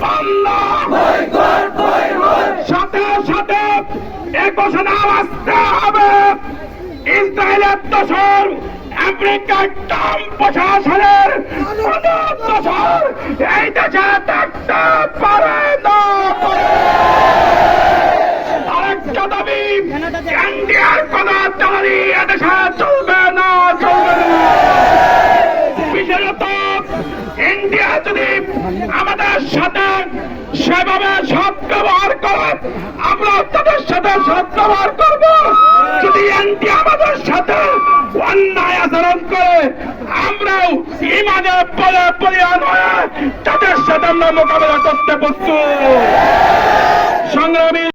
বন্ধ, সাথে সাথে এ ঘোষণা আসতে হবে, ইসরায়েলের দোষর আমেরিকার ট্রাম্প প্রশাসনের কোনো দোষর এই দেশে থাকতে পারে না। আরেকটা দাবি, ইন্ডিয়ার কোন জ্বালানি এদেশে চলবে না, চলবে না। বিশেষত ইন্ডিয়া যদি আমাদের সাথে সেভাবে সৎ ব্যবহার করে, আমরা তাদের সাথে সৎ ব্যবহার করব। যদি ইন্ডিয়া আমাদের সাথে অন্যায় আচরণ করে, আমরাও ইমানের বলে বলিয়ান হয়ে তাদের সাথে আমরা মোকাবেলা করতে প্রস্তুত। সংগ্রামী